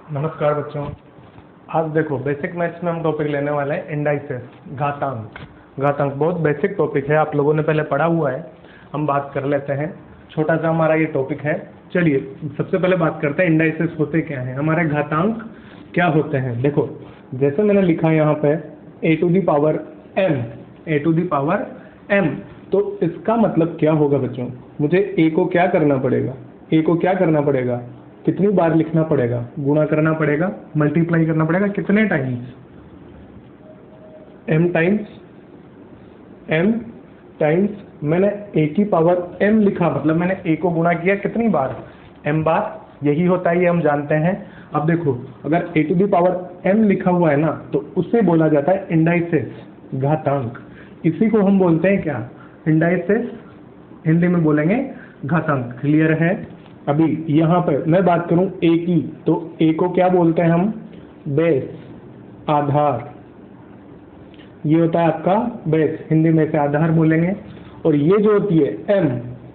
नमस्कार बच्चों। आज देखो बेसिक मैथ्स में हम टॉपिक लेने वाले हैं इंडाइसेस, घातांक। घातांक बहुत बेसिक टॉपिक है, आप लोगों ने पहले पढ़ा हुआ है, हम बात कर लेते हैं। छोटा सा हमारा ये टॉपिक है। चलिए सबसे पहले बात करते हैं इंडाइसेस होते क्या हैं, हमारे घातांक क्या होते हैं। देखो जैसे मैंने लिखा है यहाँ पे a to the power m, तो इसका मतलब क्या होगा बच्चों, मुझे a को क्या करना पड़ेगा, कितनी बार लिखना पड़ेगा, गुणा करना पड़ेगा, मल्टीप्लाई करना पड़ेगा, कितने टाइम्स, m टाइम्स मैंने a की पावर m लिखा, मतलब मैंने a को गुणा किया कितनी बार, m बार, यही होता है, ये हम जानते हैं। अब देखो अगर a to the power m लिखा हुआ है ना, तो उसे बोला जाता है इंडाइसेस, घातांक। इसी को हम बोलते हैं क्या, इंडाइसेस, हिंदी में बोलेंगे घातांक। क्लियर है। अभी यहाँ पर मैं बात करूं a की, तो a को क्या बोलते हैं हम, बेस, आधार। ये होता है आपका बेस, हिंदी में से आधार बोलेंगे। और ये जो होती है m,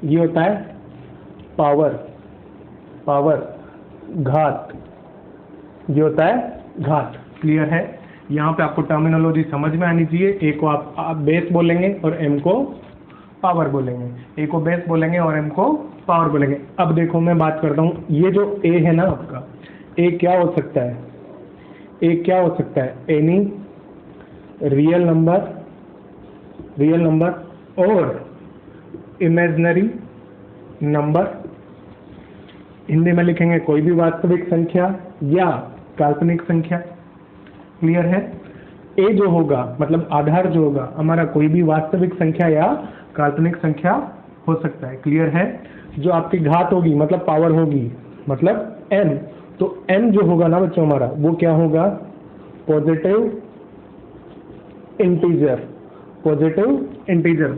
ये होता है पावर, घात, ये होता है घात। क्लियर है। यहाँ पे आपको टर्मिनोलॉजी समझ में आनी चाहिए। a को आप बेस बोलेंगे और m को पावर बोलेंगे, a को बेस बोलेंगे और m को पावर बोलेंगे। अब देखो मैं बात करता हूँ, ये जो a है ना आपका, a क्या हो सकता है, एनी रियल नंबर और इमेजिनरी नंबर। हिंदी में लिखेंगे कोई भी वास्तविक संख्या या काल्पनिक संख्या। क्लियर है। a जो होगा मतलब आधार जो होगा हमारा, कोई भी वास्तविक संख्या या काल्पनिक संख्या हो सकता है। क्लियर है। जो आपकी घात होगी मतलब पावर होगी, मतलब n, तो n जो होगा ना बच्चों हमारा, वो क्या होगा, पॉजिटिव इंटीजर,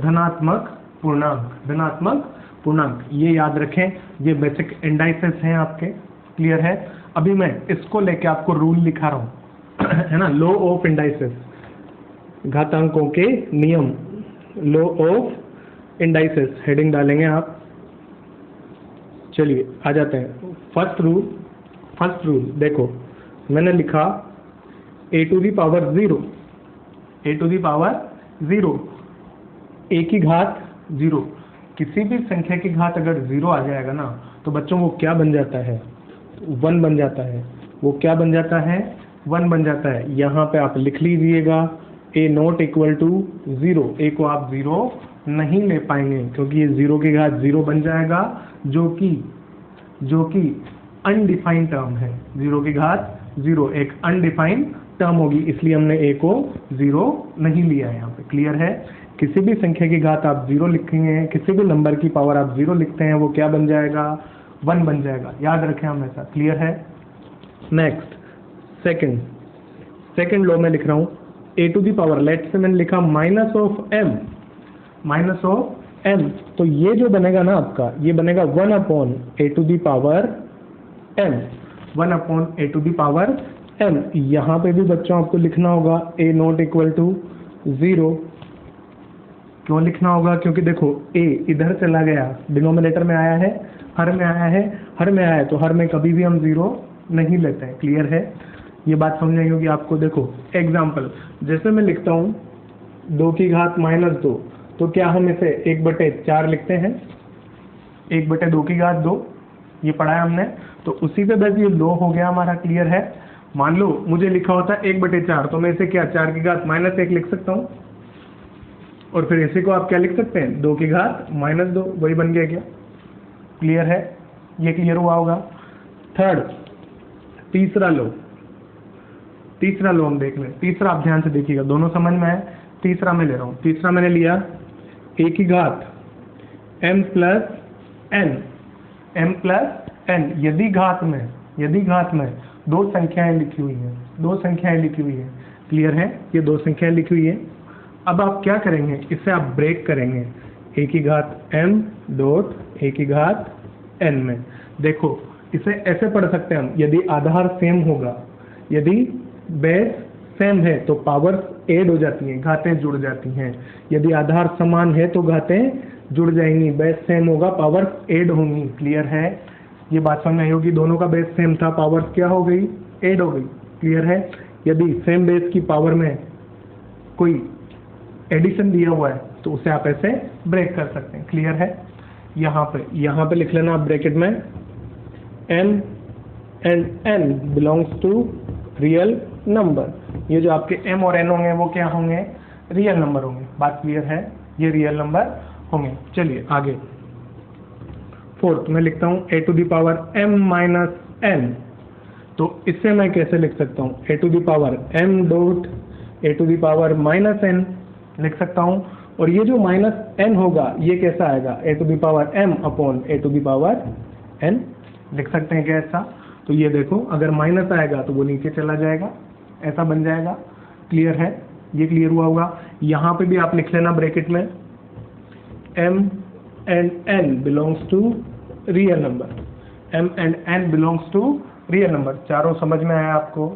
धनात्मक पूर्णांक। ये याद रखें, ये बेसिक इंडाइसेस हैं आपके। क्लियर है। अभी मैं इसको लेके आपको रूल लिखा रहा हूं है ना, लॉ ऑफ इंडाइसेस, घातांकों के नियम, लॉ ऑफ इंडाइसेस, हेडिंग डालेंगे आप। चलिए आ जाते हैं। फर्स्ट रूल देखो मैंने लिखा a to the power 0, a की घात 0। किसी भी संख्या की घात अगर 0 आ जाएगा ना, तो बच्चों वो क्या बन जाता है, 1 बन जाता है। वो क्या बन जाता है, 1 बन जाता है। यहाँ पे आप लिख लीजिएगा a not equal to 0, a को आप 0 नहीं ले पाएंगे, क्योंकि ये 0 की घात 0 बन जाएगा, जो कि अनडिफाइंड टर्म है। 0 की घात 0 एक अनडिफाइंड टर्म होगी, इसलिए हमने a को 0 नहीं लिया है यहाँ पे। क्लियर है। किसी भी संख्या की घात आप 0 लिखेंगे, किसी भी नंबर की पावर आप 0 लिखते हैं, वो क्या बन जाएगा, 1 बन जाएगा। याद रखें हमेशा। क्लियर है। नेक्स्ट सेकंड लॉ में लिख रहा हूँ, a टू दी पावर, लेट से मैंने लिखा माइनस ऑफ m, तो ये जो बनेगा ना आपका, ये बनेगा 1 upon a to the power m। यहाँ पे भी बच्चों आपको लिखना होगा a नॉट इक्वल टू 0। क्यों लिखना होगा, क्योंकि देखो a इधर चला गया, डिनोमिनेटर में आया है, हर में आया है, तो हर में कभी भी हम 0 नहीं लेते हैं। क्लियर है। ये बात समझ आई होगी आपको। देखो एग्जाम्पल, जैसे मैं लिखता हूँ 2 की घात -2, तो क्या हम इसे 1/4 लिखते हैं, 1/2 की घात 2, ये पढ़ा है हमने। तो उसी पे बस ये लॉ हो गया हमारा। क्लियर है। मान लो मुझे लिखा होता 1/4, तो मैं इसे क्या 4 की घात -1 लिख सकता हूँ, और फिर इसी को आप क्या लिख सकते हैं, 2 की घात -2, वही बन गया क्या। क्लियर है। ये क्लियर हुआ होगा। तीसरा लो हम देख लें। तीसरा आप ध्यान से देखिएगा, दोनों समझ में आए। तीसरा मैं ले रहा हूँ, तीसरा मैंने लिया a की घात m प्लस n। यदि घात में दो संख्याएं लिखी हुई हैं, क्लियर है, ये 2 संख्याएं लिखी हुई है। अब आप क्या करेंगे, इसे आप ब्रेक करेंगे, a की घात m डॉट a की घात n में। देखो इसे ऐसे पढ़ सकते हैं हम, यदि आधार सेम होगा, यदि बेस सेम है तो पावर ऐड हो जाती हैं, घातें जुड़ जाती हैं। यदि आधार समान है तो घातें जुड़ जाएंगी, बेस सेम होगा, पावर ऐड होंगी। क्लियर है। ये बात समझ में आई होगी। दोनों का बेस सेम था, पावर क्या हो गई, ऐड हो गई। क्लियर है? यदि सेम बेस की पावर में कोई एडिशन दिया हुआ है तो उसे आप ऐसे ब्रेक कर सकते हैं। क्लियर है? यहाँ पे लिख लेना आप ब्रैकेट में m and n belongs to real number. ये जो आपके m और n होंगे वो क्या होंगे? रियल नंबर होंगे। बात क्लियर है? ये रियल नंबर होंगे। चलिए आगे, फोर्थ मैं लिखता हूँ a to the power m minus n। तो इससे मैं कैसे लिख सकता हूँ? a to the power m dot a to the power minus n लिख सकता हूँ। और ये जो माइनस n होगा ये कैसा आएगा? a to the power m upon a to the power n लिख सकते हैं क्या ऐसा? तो ये देखो, अगर माइनस आएगा तो वो नीचे चला जाएगा, ऐसा बन जाएगा। क्लियर है? ये क्लियर हुआ होगा। यहाँ पे भी आप लिख लेना ब्रैकेट में m and n belongs to real number. m and n belongs to real number. चारों समझ में आया आपको?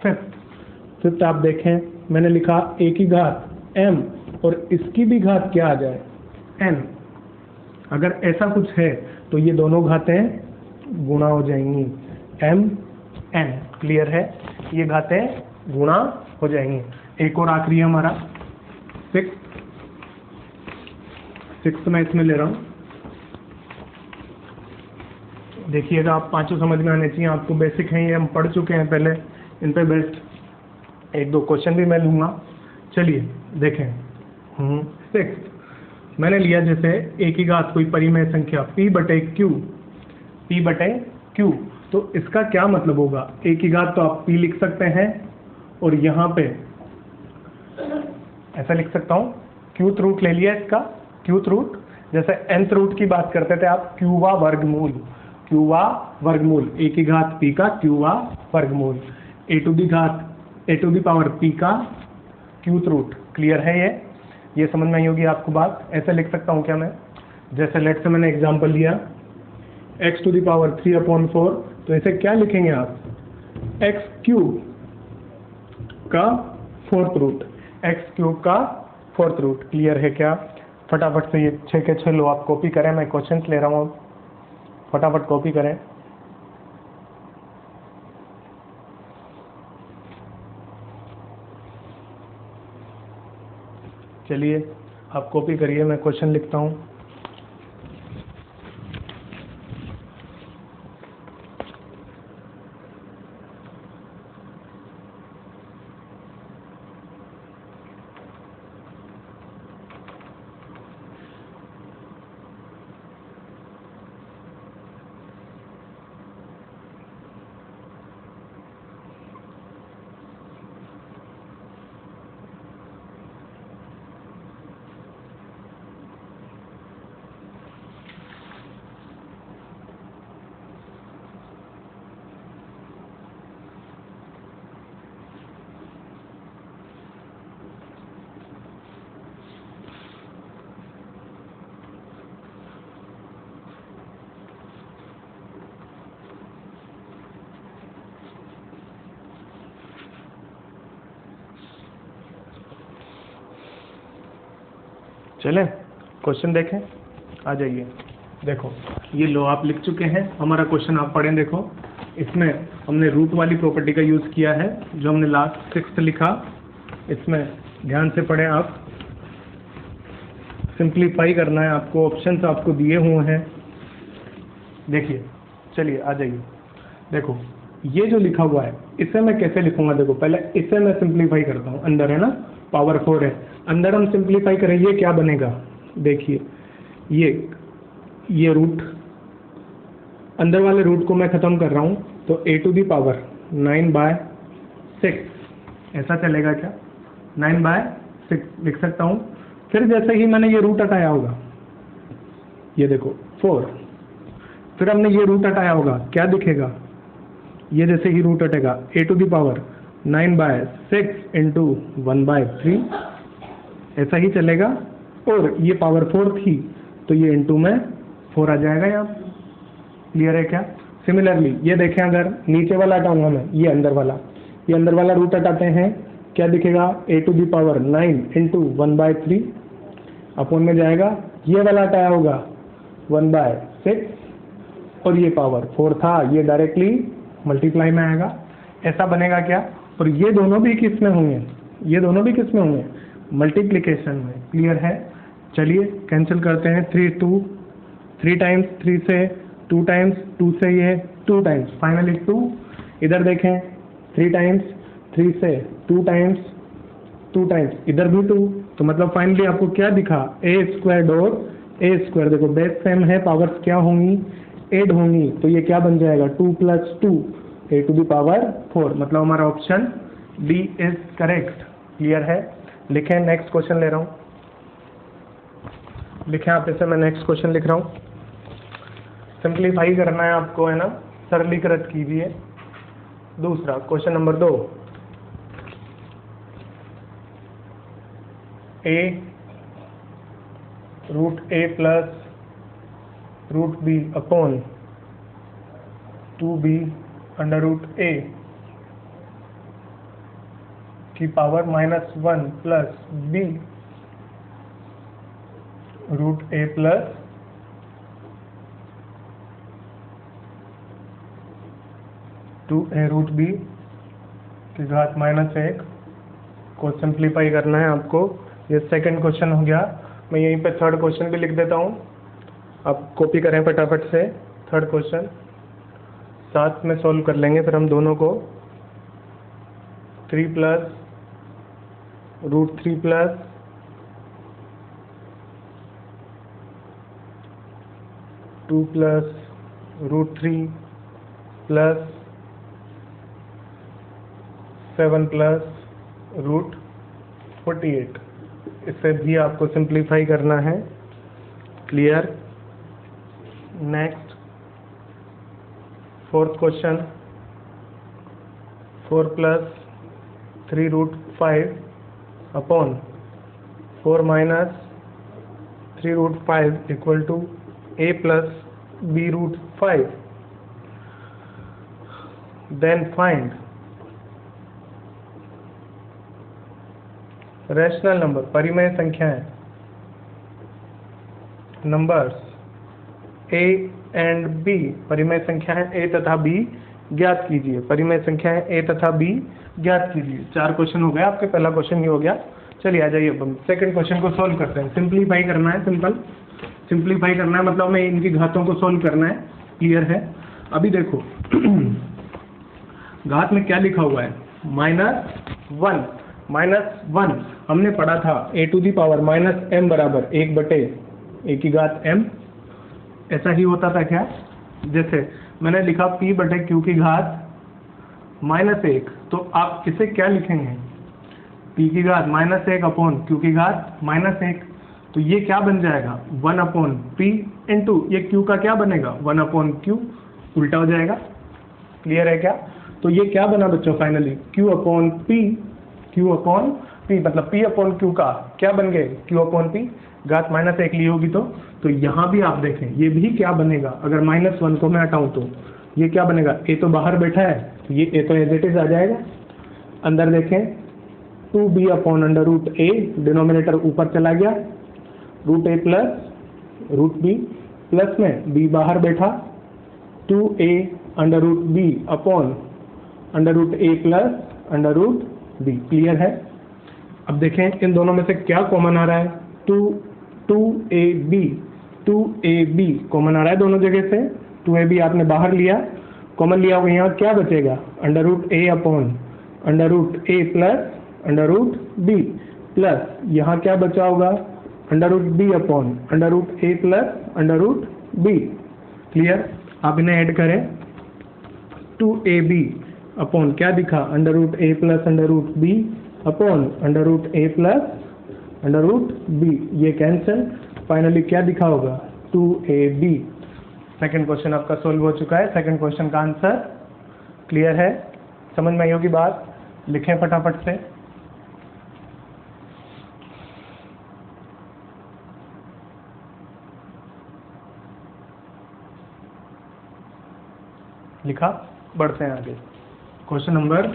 फिफ्थ आप देखें, मैंने लिखा a की घात m और इसकी भी घात क्या आ जाए? n। अगर ऐसा कुछ है तो ये दोनों घातें गुणा हो जाएंगी, m n। क्लियर है? ये घातें गुणा हो जाएंगी। एक और आखिरी है हमारा सिक्स मैं इसमें ले रहा हूँ। देखिएगा, आप पांचों समझ में आने चाहिए आपको। बेसिक हैं ये, हम पढ़ चुके हैं पहले। इन पे बेस्ट एक दो क्वेश्चन भी मैं लूँगा। चलिए देखें। सिक्स मैंने लिया जैसे a की घात कोई परिमेय संख्या p बटे q। तो इसका क्या मतलब होगा? a की घात तो आप p लिख सकते हैं और यहाँ पे ऐसा लिख सकता हूँ, क्यूथ रूट ले लिया इसका। क्यूथ रूट जैसे nth रूट की बात करते थे आप, क्यूवा वर्गमूल a की घात p का क्यूवा वर्गमूल, a to the power p का क्यूथ रूट। क्लियर है? ये समझ में आई होगी आपको बात। ऐसे लिख सकता हूँ क्या मैं? जैसे लेट से मैंने एग्जांपल लिया x टू दी पावर 3/4, तो इसे क्या लिखेंगे आप? x क्यूब का फोर्थ रूट, x क्यूब का फोर्थ रूट। क्लियर है क्या? फटाफट से ये 6 के 6 लो आप कॉपी करें। मैं क्वेश्चंस ले रहा हूँ, फटाफट कॉपी करें। चलिए आप कॉपी करिए, मैं क्वेश्चन लिखता हूँ। चलें क्वेश्चन देखें, आ जाइए। देखो ये लो आप लिख चुके हैं, हमारा क्वेश्चन आप पढ़ें। देखो इसमें हमने रूट वाली प्रॉपर्टी का यूज़ किया है, जो हमने लास्ट 6th लिखा। इसमें ध्यान से पढ़ें आप, सिंप्लीफाई करना है आपको, ऑप्शंस आपको दिए हुए हैं। देखिए, चलिए आ जाइए। देखो ये जो लिखा हुआ है इसे मैं कैसे लिखूंगा? देखो पहले इसे मैं सिंप्लीफाई करता हूँ। अंदर है ना, पावर 4 है, अंदर हम सिंप्लीफाई करें, ये क्या बनेगा? देखिए ये रूट, अंदर वाले रूट को मैं ख़त्म कर रहा हूँ, तो a टू दी पावर 9/6 ऐसा चलेगा क्या? 9/6 लिख सकता हूँ। फिर जैसे ही मैंने ये रूट हटाया होगा, ये देखो 4, फिर हमने ये रूट हटाया होगा, क्या दिखेगा? ये जैसे ही रूट हटेगा a to the power 9/6 into 1/3 ऐसा ही चलेगा। और ये पावर 4 थी तो ये इंटू में 4 आ जाएगा यहाँ। क्लियर है क्या? सिमिलरली ये देखें, अगर नीचे वाला हटाऊंगा मैं, ये अंदर वाला रूट हटाते हैं, क्या दिखेगा? a to the power 9 into 1/3 upon में जाएगा, ये वाला हटाया होगा 1/6 और ये पावर 4 था, ये डायरेक्टली मल्टीप्लाई में आएगा। ऐसा बनेगा क्या, और ये दोनों भी किस में होंगे, ये दोनों भी किस में होंगे, मल्टीप्लिकेशन में। क्लियर है। चलिए कैंसिल करते हैं, 3 टाइम्स 3 से, 2 टाइम्स 2 से, ये 2 टाइम्स, फाइनली 2। इधर देखें 3 टाइम्स 3 से, 2 टाइम्स 2 टाइम्स, इधर भी 2, तो मतलब फाइनली आपको क्या दिखा, ए स्क्वायर और ए स्क्वायर। देखो बेस सेम है, पावर्स क्या होंगी, ऐड होंगी, तो ये क्या बन जाएगा 2 + 2 a टू द पावर 4। मतलब हमारा option D is correct. Clear है। लिखें, नेक्स्ट क्वेश्चन ले रहा हूँ, लिखें आप इसे, मैं नेक्स्ट क्वेश्चन लिख रहा हूँ। सिंप्लीफाई करना है आपको, है ना, सरलीकृत कीजिए। दूसरा question number 2, a √a + √b upon 2b √a की power -1 plus b √a plus √b की घात -1 को सिंप्लीफाई करना है आपको। ये सेकंड क्वेश्चन हो गया। मैं यहीं पे थर्ड क्वेश्चन भी लिख देता हूँ, आप कॉपी करें फटाफट से। थर्ड क्वेश्चन साथ में सॉल्व कर लेंगे फिर हम दोनों को। 3 + √3 प्लस 2 + √3 प्लस 7 + √48, इसे भी आपको सिंप्लीफाई करना है। Clear. Next fourth question, 4 + 3√5 upon 4 - 3√5 = a + b √5। Then find rational number, परिमेय संख्याएं, नंबर्स a एंड b, परिमेय संख्याएं a तथा b ज्ञात कीजिए। परिमेय संख्याएं a तथा b ज्ञात कीजिए। 4 क्वेश्चन हो गए आपके, पहला क्वेश्चन ये हो गया। चलिए आ जाइए, अब हम सेकंड क्वेश्चन को सॉल्व करते हैं। सिंप्लीफाई करना है, सिंपल सिंप्लीफाई करना है, मतलब हमें इनकी घातों को सॉल्व करना है। क्लियर है। अभी देखो घात में क्या लिखा हुआ है, -1 -1 हमने पढ़ा था a to the power -m बराबर 1/a की घात m। ऐसा ही होता था क्या, जैसे मैंने लिखा p/q की घात -1, तो आप इसे क्या लिखेंगे, p की घात -1 अपॉन q की घात -1, तो ये क्या बन जाएगा 1/p इंटू ये q का क्या बनेगा 1/q, उल्टा हो जाएगा। क्लियर है क्या। तो ये क्या बना बच्चों फाइनली q/p, मतलब p/q का क्या बन गए q/p, घात -1 ली होगी तो यहाँ भी आप देखें ये भी क्या बनेगा, अगर -1 को मैं हटाऊं तो ये क्या बनेगा, a तो बाहर बैठा है तो ये a तो एज इट इज आ जाएगा। अंदर देखें 2b/√a, डिनोमिनेटर ऊपर चला गया, √a प्लस √b प्लस में b बाहर बैठा, 2a/√b upon √a plus √b। Clear है। अब देखें इन दोनों में से क्या कॉमन आ रहा है, 2ab कॉमन आ रहा है दोनों जगह से। 2ab आपने बाहर लिया, कॉमन लिया होगा, यहाँ क्या बचेगा √a upon √a plus √b plus यहाँ क्या बचा होगा √b upon √a plus √b। Clear. आप इन्हें ऐड करें, 2ab अपॉन क्या दिखा √a plus √b upon √a plus √b, ये कैंसिल, फाइनली क्या दिखा होगा 2ab। सेकंड क्वेश्चन आपका सोल्व हो चुका है, सेकंड क्वेश्चन का आंसर। क्लियर है, समझ में आई होगी बात। लिखें फटाफट से। लिखा, बढ़ते हैं आगे। क्वेश्चन नंबर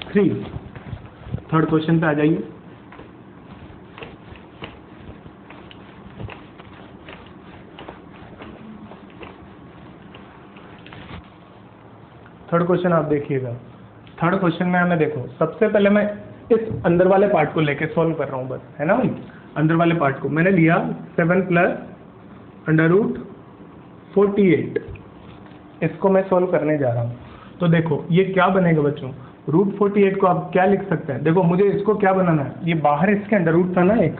3, थर्ड क्वेश्चन पे आ जाइए। थर्ड क्वेश्चन आप देखिएगा, थर्ड क्वेश्चन में हमें देखो, सबसे पहले मैं इस अंदर वाले पार्ट को लेके सॉल्व कर रहा हूँ बस, है ना भाई। अंदर वाले पार्ट को मैंने लिया 7 प्लस √48, इसको मैं सॉल्व करने जा रहा हूँ। तो देखो ये क्या बनेगा बच्चों, √48 को आप क्या लिख सकते हैं, देखो मुझे इसको क्या बनाना है, ये बाहर इसके अंडर रूट था ना एक,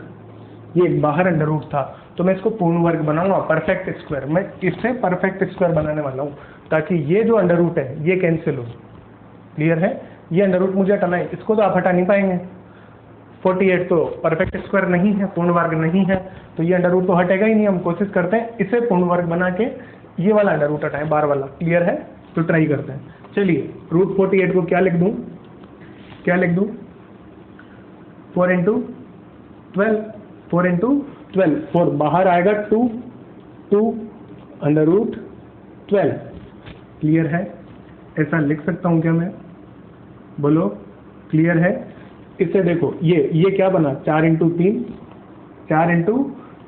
ये एक बाहर अंडर रूट था, तो मैं इसको पूर्ण वर्ग बनाऊंगा, परफेक्ट स्क्वायर। मैं इससे परफेक्ट स्क्वायर बनाने वाला हूँ ताकि ये जो अंडर रूट है ये कैंसिल हो। क्लियर है, ये अंडर रूट मुझे हटाना है, इसको तो आप हटा नहीं पाएंगे। 48 तो परफेक्ट स्क्वायर नहीं है, पूर्ण वर्ग नहीं है, तो ये अंडर रूट तो हटेगा ही नहीं। हम कोशिश करते हैं इसे पूर्ण वर्ग बना के ये वाला अंडर रूट हटाएं, बार वाला। क्लियर है, तो ट्राई करते हैं। चलिए √48 को क्या लिख दूं, 4 × 12, 4 बाहर आएगा 2 √12। क्लियर है, ऐसा लिख सकता हूं क्या मैं, बोलो क्लियर है। इससे देखो ये क्या बना, 4 ×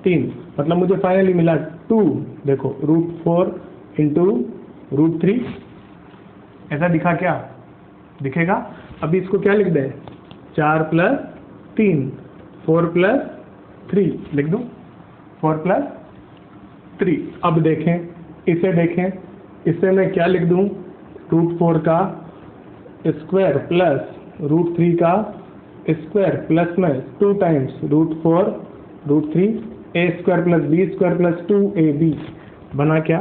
3 मतलब मुझे फाइनली मिला 2, देखो √4 × √3, ऐसा दिखा क्या, दिखेगा। अभी इसको क्या लिख दें, 4 + 3, 4 + 3 लिख दूं, 4 + 3। अब देखें, इसे मैं क्या लिख दूं, √4 का स्क्वायर प्लस √3 का स्क्वायर प्लस में 2 टाइम्स √4 √3 a² + b² + 2ab बना क्या,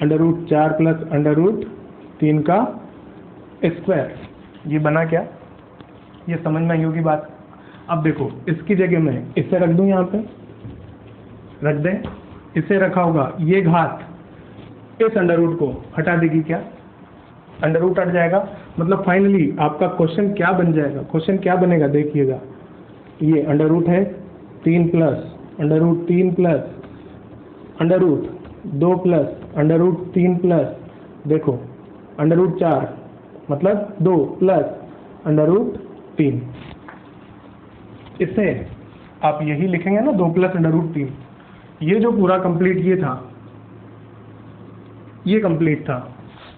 √4 + √3 का स्क्वायर, ये बना क्या, ये समझ में आई होगी बात। अब देखो इसकी जगह मैं इसे रख दूं, यहाँ पे रख दें, इसे रखा होगा, ये घात इस अंडर रूट को हटा देगी क्या, अंडर रूट हट जाएगा। मतलब फाइनली आपका क्वेश्चन क्या बन जाएगा, क्वेश्चन क्या बनेगा देखिएगा, ये अंडर रूट है 3 प्लस √3 प्लस √2 प्लस √3 प्लस देखो √4 मतलब 2 प्लस √3। इससे आप यही लिखेंगे ना, 2 प्लस √3। ये जो पूरा कंप्लीट ये कंप्लीट था।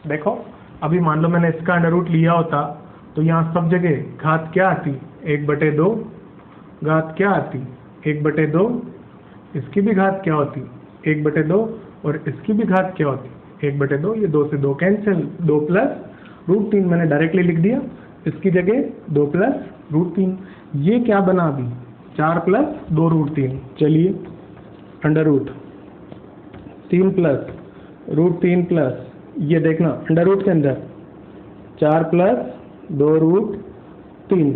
देखो अभी मान लो मैंने इसका अंडर रूट लिया होता तो यहाँ सब जगह घात क्या आती, 1/2, घात क्या आती 1/2, इसकी भी घात क्या होती 1/2 और इसकी भी घात क्या होती 1/2। ये 2 से 2 कैंसिल, 2 + √3 मैंने डायरेक्टली लिख दिया, इसकी जगह 2 + √3। ये क्या बना अभी, 4 + 2 √3। चलिए √3 + √3 प्लस ये देखना अंडर रूट के अंदर 4 + 2 √3।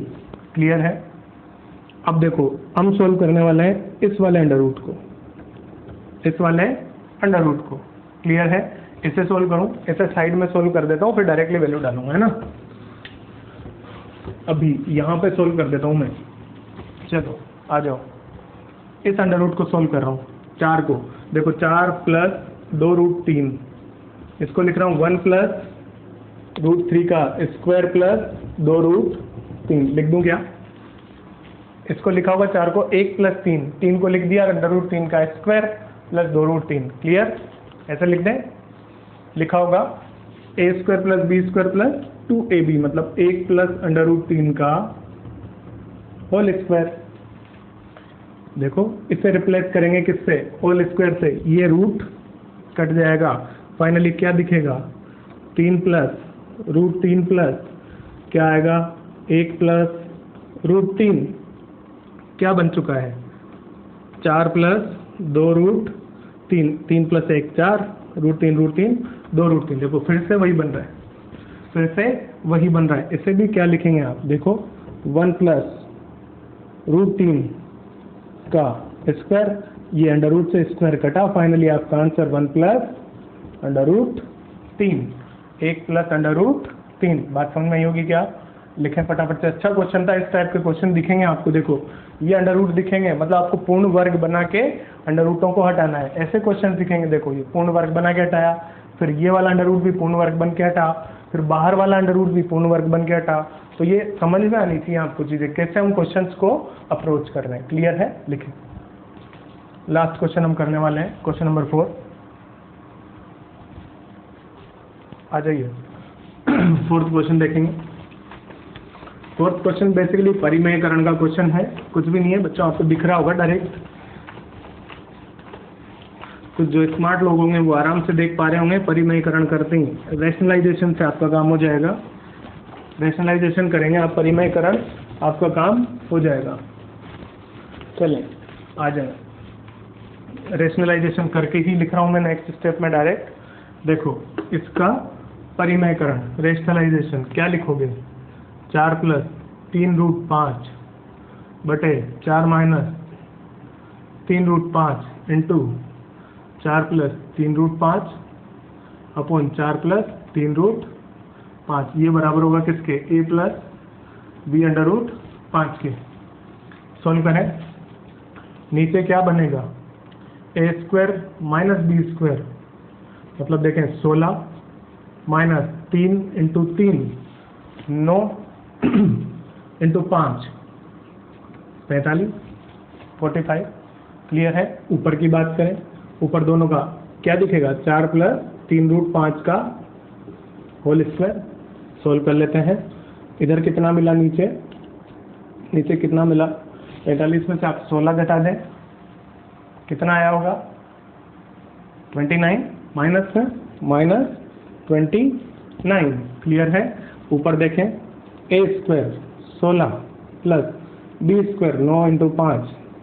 क्लियर है। अब देखो हम सोल्व करने वाले हैं इस वाले अंडर रूट को, क्लियर है। इसे सोल्व करूं, इसे साइड में सोल्व कर देता हूं, फिर डायरेक्टली वैल्यू डालूंगा, है ना। अभी यहाँ पे सोल्व कर देता हूं मैं, चलो आ जाओ। इस अंडर रूट को सोल्व कर रहा हूँ, 4 को देखो, 4 + 2 √3, इसको लिख रहा हूँ 1 + √3 का स्क्वायर प्लस 2 √3 लिख दूं क्या, इसको लिखा होगा 4 को 1 + 3 को लिख दिया √3 का स्क्वायर प्लस 2 √3। क्लियर, ऐसे लिख दें, लिखा होगा a² + b² + 2ab मतलब 1 + √3 का होल स्क्वायर। देखो इसे रिप्लेस करेंगे किससे, होल स्क्वायर से, ये रूट कट जाएगा, फाइनली क्या दिखेगा 3 + √3 प्लस क्या आएगा 1 + √3, क्या बन चुका है 4 + 2 √3, 3 + 1 4 √3 2 √3। देखो फिर से वही बन रहा है, इसे भी क्या लिखेंगे आप, देखो 1 + √3 का स्क्वायर, ये अंडर रूट से स्क्वायर कटा, फाइनली आपका आंसर 1 + √3, 1 + √3। बात समझ में आई होगी क्या, लिखें फटाफट से। अच्छा क्वेश्चन था, इस टाइप के क्वेश्चन दिखेंगे आपको। देखो ये अंडर रूट दिखेंगे, मतलब आपको पूर्ण वर्ग बना के अंडर रूटों को हटाना है, ऐसे क्वेश्चन दिखेंगे। देखो ये पूर्ण वर्ग बना के हटाया, फिर ये वाला अंडर रूट भी पूर्ण वर्ग बन के हटा, फिर बाहर वाला अंडर रूट भी पूर्ण वर्ग बन के हटा। तो ये समझ में आनी चाहिए आपको चीज़ें, कैसे हम क्वेश्चंस को अप्रोच कर रहे हैं। क्लियर है, लिखें। लास्ट क्वेश्चन हम करने वाले हैं, क्वेश्चन नंबर 4। आ जाइए। फोर्थ क्वेश्चन देखेंगे। फोर्थ क्वेश्चन बेसिकली परिमेयकरण का क्वेश्चन है, कुछ भी नहीं है बच्चों, आपको दिख रहा होगा डायरेक्ट। कुछ जो स्मार्ट लोग होंगे वो आराम से देख पा रहे होंगे। परिमेयकरण करते ही रैशनलाइजेशन से आपका काम हो जाएगा। रैशनलाइजेशन करेंगे आप, परिमेयकरण आपका काम हो जाएगा। चलें आ जाए, रैशनलाइजेशन करके ही लिख रहा हूँ मैं नेक्स्ट स्टेप में डायरेक्ट। देखो इसका परिमेयकरण रैशनलाइजेशन क्या लिखोगे, 4 प्लस 3 रूट 5 बटे 4 minus 3 root 5 into 4 plus 3 root 5 upon 4 plus 3 root 5, ये बराबर होगा किसके, a plus b under root 5 के। सोल्व करें, नीचे क्या बनेगा, a square minus b square, मतलब देखें 16 माइनस 3 इंटू 3 9 इंटू 5 45 45। क्लियर है। ऊपर की बात करें, ऊपर दोनों का क्या दिखेगा, 4 प्लस 3 रूट 5 का होल स्क्वायर। सोल्व कर लेते हैं। इधर कितना मिला, नीचे नीचे कितना मिला, 45 में से आप 16 घटा दें, कितना आया होगा 29, माइनस में माइनस 29। क्लियर है। ऊपर देखें, a square 16 plus b square 9 into 5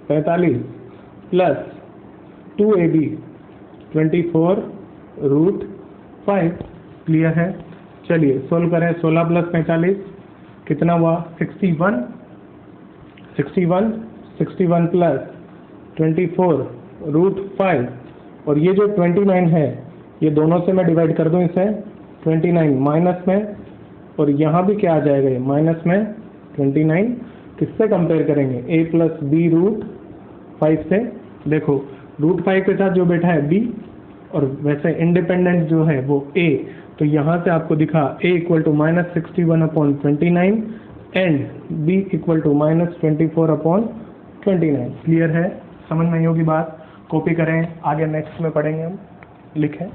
45 plus 2ab 24 root 5। Clear है। चलिए सोल्व करें, 16 प्लस 45 कितना हुआ, 61 61 प्लस 24 रूट 5, और ये जो 29 है ये दोनों से मैं डिवाइड कर दूं इसे, 29 माइनस में, और यहाँ भी क्या आ जाएगा, ये माइनस में 29। किससे कंपेयर करेंगे, a प्लस बी रूट 5 से। देखो रूट 5 के साथ जो बैठा है b, और वैसे इंडिपेंडेंट जो है वो a, तो यहाँ से आपको दिखा a equal to minus 61 upon 29 and b equal to minus 24 upon 29। Clear है, समझ में आई होगी बात। कॉपी करें, आगे नेक्स्ट में पढ़ेंगे हम, लिखें।